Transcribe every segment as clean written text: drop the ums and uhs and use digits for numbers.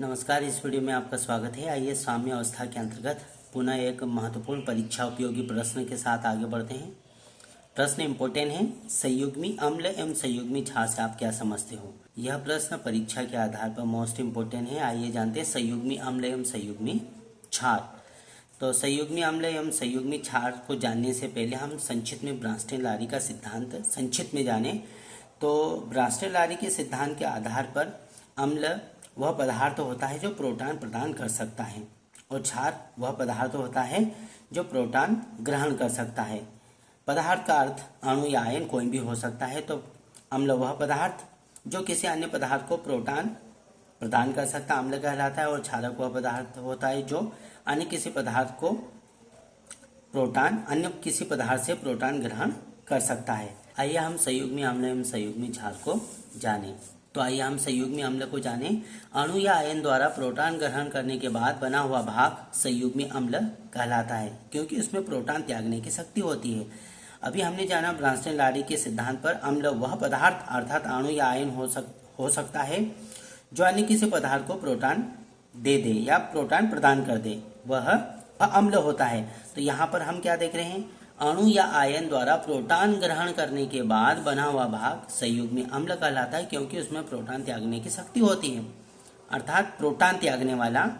नमस्कार। इस वीडियो में आपका स्वागत है। आइए साम्य अवस्था के अंतर्गत पुनः एक महत्वपूर्ण परीक्षा उपयोगी प्रश्न के साथ आगे बढ़ते हैं। प्रश्न इम्पोर्टेंट है। संयुग्मी अम्ल एवं संयुग्मी क्षार से आप क्या समझते हो? यह प्रश्न परीक्षा के आधार पर मोस्ट इम्पोर्टेंट है। आइए जानते हैं संयुग्मी अम्ल एवं संयुग्मी क्षार। तो संयुग्मी अम्ल एवं संयुग्मी क्षार को जानने से पहले हम संक्षिप्त में ब्रांस्टेन-लारी का सिद्धांत संक्षिप्त में जाने। तो ब्रांस्टेन-लारी के सिद्धांत के आधार पर अम्ल वह पदार्थ होता है जो प्रोटॉन प्रदान कर सकता है और क्षार वह पदार्थ होता है जो प्रोटॉन ग्रहण कर सकता है। पदार्थ का अर्थ अणु या आयन कोई भी हो सकता है। तो अम्ल वह पदार्थ जो किसी अन्य पदार्थ को प्रोटॉन प्रदान कर सकता है, अम्ल कहलाता है। और क्षारक वह पदार्थ होता है जो अन्य किसी पदार्थ को अन्य किसी पदार्थ से प्रोटॉन ग्रहण कर सकता है। आइए हम संयुग्मी अम्ल एवं संयुग्मी क्षार को जानें। तो आइए हम संयुग्मी अम्ल को जानें। अणु या आयन द्वारा प्रोटॉन ग्रहण करने के बाद बना हुआ भाग संयुग्मी अम्ल कहलाता है, क्योंकि उसमें प्रोटॉन त्यागने की शक्ति होती है। अभी हमने जाना ब्रांस्टेन-लारी के सिद्धांत पर अम्ल वह पदार्थ अर्थात अणु या आयन हो सकता है जो अन्य किसी पदार्थ को प्रोटॉन दे दे या प्रोटॉन प्रदान कर दे, वह अम्ल होता है। तो यहाँ पर हम क्या देख रहे हैं? अणु या आयन द्वारा प्रोटॉन ग्रहण करने के बाद बना हुआ भाग संयुग्मी अम्ल कहलाता है, क्योंकि उसमें प्रोटॉन त्यागने की शक्ति होती है, अर्थात प्रोटॉन त्यागने वाला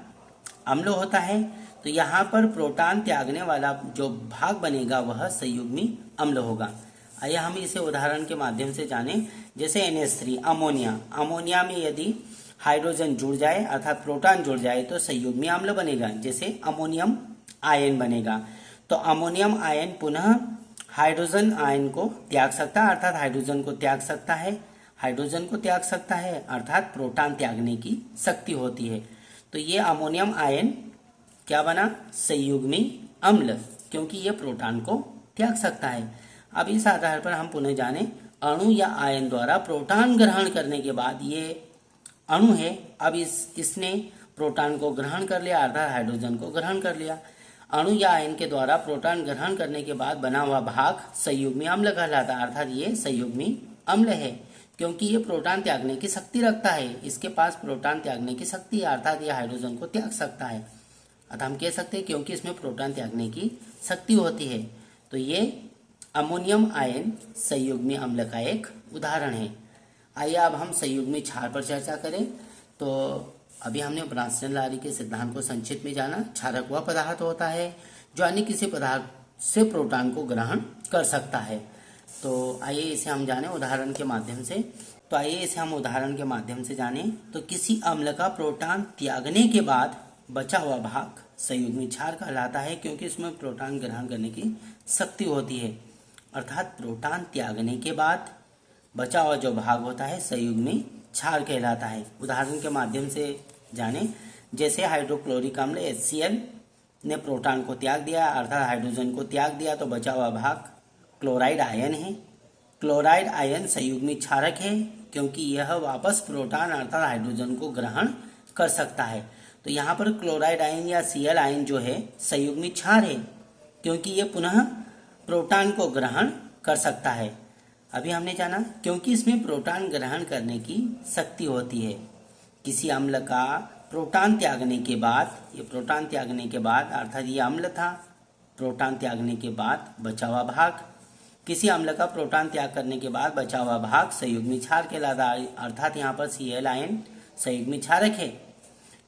अम्ल होता है। तो यहाँ पर प्रोटॉन त्यागने वाला जो भाग बनेगा वह संयुग्मी अम्ल होगा। आइए हम इसे उदाहरण के माध्यम से जानें। जैसे NH3 अमोनिया में यदि हाइड्रोजन जुड़ जाए अर्थात प्रोटॉन जुड़ जाए तो संयुग्मी अम्ल बनेगा, जैसे अमोनियम आयन बनेगा। तो अमोनियम आयन पुनः हाइड्रोजन आयन को त्याग सकता है, अर्थात हाइड्रोजन को त्याग सकता है। हाइड्रोजन को त्याग सकता है अर्थात प्रोटॉन त्यागने की शक्ति होती है। तो ये अमोनियम आयन क्या बना? संयुग्मी अम्ल, क्योंकि ये प्रोटॉन को त्याग सकता है। अब इस आधार पर हम पुनः जाने अणु या आयन द्वारा प्रोटॉन ग्रहण करने के बाद ये अणु है, अब इसने प्रोटॉन को ग्रहण कर लिया अर्थात हाइड्रोजन को ग्रहण कर लिया। अणु या आयन के द्वारा प्रोटॉन ग्रहण करने के बाद बना हुआ भाग संयुग्मी अम्ल कहलाता है, अर्थात ये संयुग्मी अम्ल है, क्योंकि ये प्रोटॉन त्यागने की शक्ति रखता है। इसके पास प्रोटॉन त्यागने की शक्ति है, अर्थात ये हाइड्रोजन को त्याग सकता है। अतः हम कह सकते हैं क्योंकि इसमें प्रोटॉन त्यागने की शक्ति होती है। तो ये अमोनियम आयन संयुग्मी अम्ल का एक उदाहरण है। आइए अब हम संयुग्मी क्षार पर चर्चा करें। तो अभी हमने ब्रांस्टेन-लारी के सिद्धांत को संक्षिप्त में जाना। क्षारक वह पदार्थ होता है जो अन्य किसी पदार्थ से प्रोटॉन को ग्रहण कर सकता है। तो आइए इसे हम जानें उदाहरण के माध्यम से। जानें। तो किसी अम्ल का प्रोटॉन त्यागने के बाद बचा हुआ भाग संयुग्मी क्षार कहलाता है, क्योंकि इसमें प्रोटॉन ग्रहण करने की शक्ति होती है, अर्थात प्रोटॉन त्यागने के बाद बचा हुआ जो भाग होता है संयुग्मी क्षार कहलाता है। उदाहरण के माध्यम से जानें। जैसे हाइड्रोक्लोरिक अम्ल HCl ने प्रोटॉन को त्याग दिया अर्थात हाइड्रोजन को त्याग दिया, तो बचा हुआ भाग क्लोराइड आयन है। क्लोराइड आयन संयुग्मी क्षारक है, क्योंकि यह वापस प्रोटॉन अर्थात हाइड्रोजन को ग्रहण कर सकता है। तो यहाँ पर क्लोराइड आयन या Cl आयन जो है संयुग्मी क्षार है, क्योंकि ये पुनः प्रोटॉन को ग्रहण कर सकता है। अभी हमने जाना क्योंकि इसमें प्रोटॉन ग्रहण करने की शक्ति होती है। किसी अम्ल का प्रोटॉन त्यागने के बाद अर्थात ये अम्ल था, प्रोटॉन त्यागने के बाद बचा हुआ भाग, किसी अम्ल का प्रोटॉन त्याग करने के बाद बचा हुआ भाग संयुग्मी क्षार कहलाता है, अर्थात यहाँ पर Cl आयन संयुग्मी क्षारक है,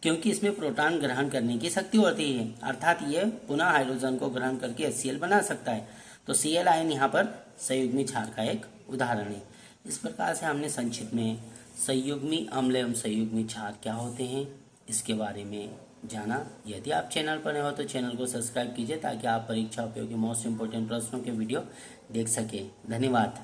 क्योंकि इसमें प्रोटॉन ग्रहण करने की शक्ति होती है, अर्थात ये पुनः हाइड्रोजन को ग्रहण करके HCl बना सकता है। तो Cl आयन यहाँ पर संयुग्मी क्षार का एक उदाहरण है। इस प्रकार से हमने संक्षिप्त में संयुग्मी अम्ल एवं संयुग्मी क्षार क्या होते हैं इसके बारे में जाना। यदि आप चैनल पर नए हो तो चैनल को सब्सक्राइब कीजिए, ताकि आप परीक्षा उपयोगी मोस्ट इम्पोर्टेंट प्रश्नों के वीडियो देख सकें। धन्यवाद।